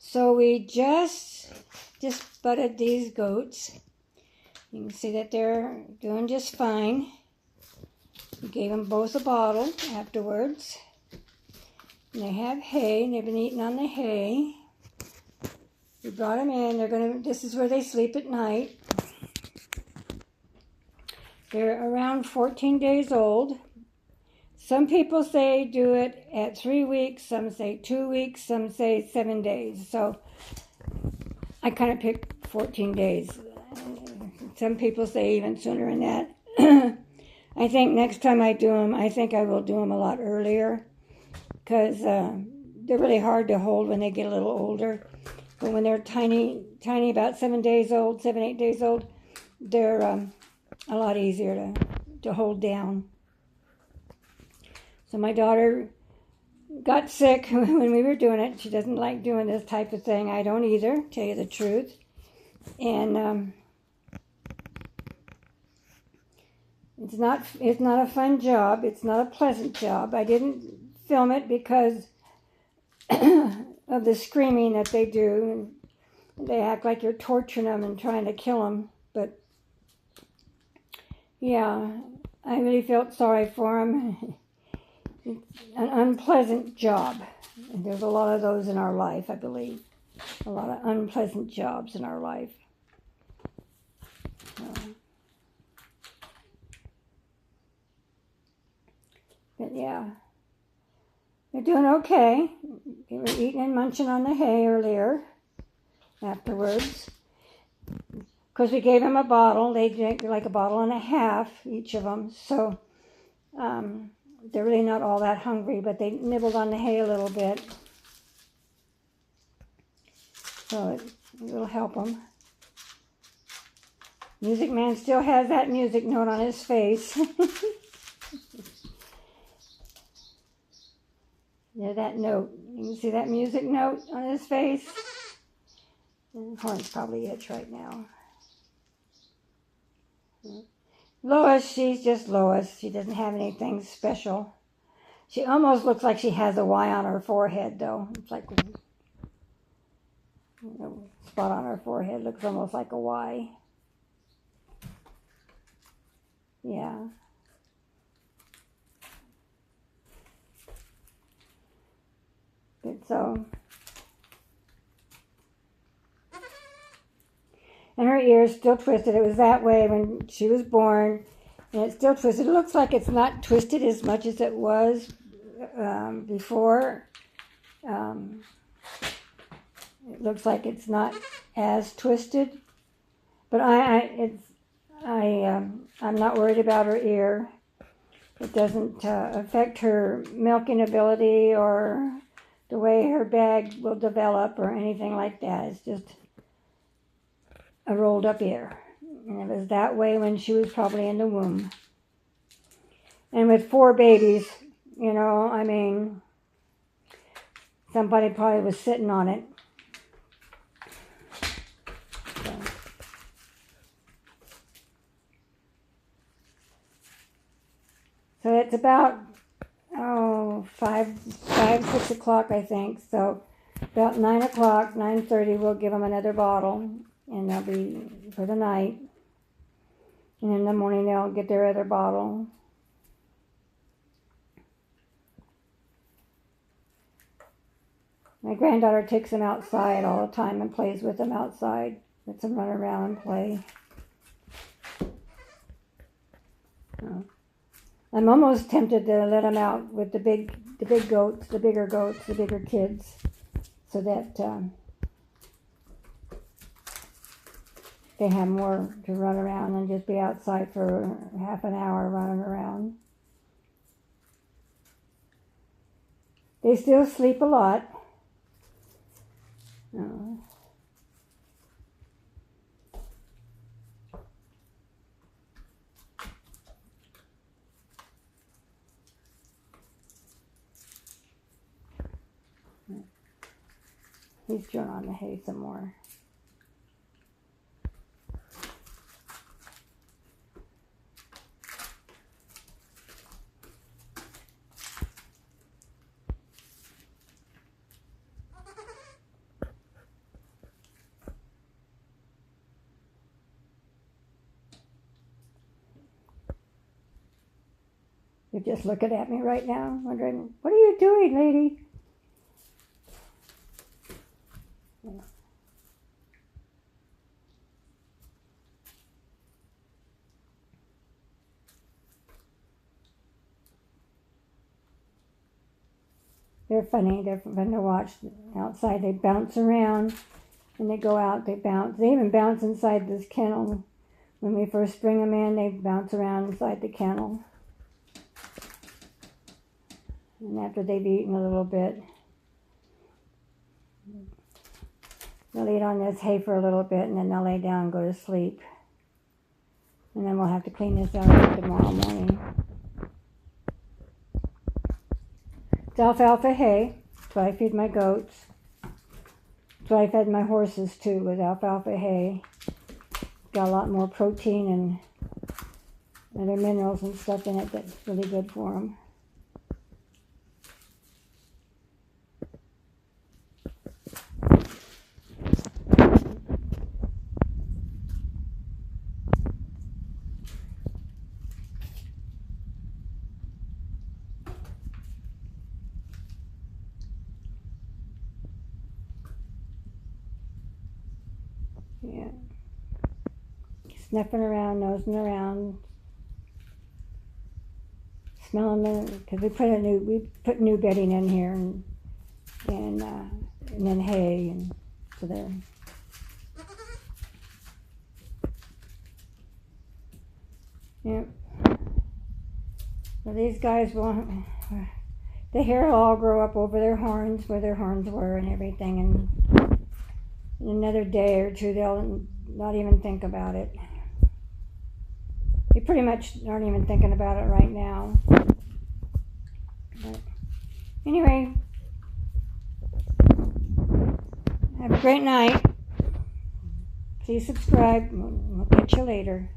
So we just butted these goats. You can see that they're doing just fine. We gave them both a bottle afterwards. And they have hay, and they've been eating on the hay. We brought them in. This is where they sleep at night. They're around 14 days old. Some people say do it at 3 weeks, some say 2 weeks, some say 7 days. So I kind of picked 14 days. Some people say even sooner than that. I think next time I do them, I think I will do them a lot earlier because they're really hard to hold when they get a little older. But when they're tiny, about 7 days old, 7, 8 days old, they're a lot easier to hold down. So my daughter got sick when we were doing it. She doesn't like doing this type of thing. I don't either, tell you the truth. And it's not a fun job. It's not a pleasant job. I didn't film it because of the screaming that they do. They act like you're torturing them and trying to kill them. But yeah, I really felt sorry for them. It's an unpleasant job. And there's a lot of those in our life, I believe. A lot of unpleasant jobs in our life. But yeah, they're doing okay. They were eating and munching on the hay earlier, afterwards. Because we gave them a bottle. They drink like a bottle and a half, each of them. So they're really not all that hungry, but they nibbled on the hay a little bit. So it will help them. Music Man still has that music note on his face. There's that note. You can see that music note on his face? The horn's probably itch right now. Lois, she's just Lois. She doesn't have anything special. She almost looks like she has a Y on her forehead, though. It's like a spot on her forehead. Looks almost like a Y. Yeah. But so. And her ear's still twisted. It was that way when she was born, and it's still twisted. It looks like it's not twisted as much as it was before. It looks like it's not as twisted, but I'm not worried about her ear. It doesn't affect her milking ability or the way her bag will develop or anything like that. It's just a rolled up ear. And it was that way when she was probably in the womb. And with 4 babies, you know, I mean, somebody probably was sitting on it. So it's about, 6 o'clock, I think. So about 9 o'clock, 9:30, we'll give them another bottle. And that'll be for the night. And in the morning, they'll get their other bottle. My granddaughter takes them outside all the time and plays with them outside. Lets them run around and play. I'm almost tempted to let them out with the big goats, the bigger kids, so that they have more to run around and just be outside for half an hour running around. They still sleep a lot. He's chewing on the hay some more. They're just looking at me right now, wondering, what are you doing, lady? They're funny. They're fun to watch. Outside, they bounce around. When they go out, they bounce. They even bounce inside this kennel. When we first bring them in, they bounce around inside the kennel. And after they've eaten a little bit, they'll eat on this hay for a little bit, and then they'll lay down and go to sleep. And then we'll have to clean this out tomorrow morning. It's alfalfa hay. That's what I feed my goats. That's what I fed my horses too, with alfalfa hay. Got a lot more protein and other minerals and stuff in it that's really good for them. Yeah. Sniffing around, nosing around, smelling them, because we put new bedding in here and then hay, and so they're yeah. Well, these guys won't. The hair will all grow up over their horns, where their horns were and everything, and in another day or two they'll not even think about it. They pretty much aren't even thinking about it right now. But anyway, have a great night. Please subscribe. We'll catch you later.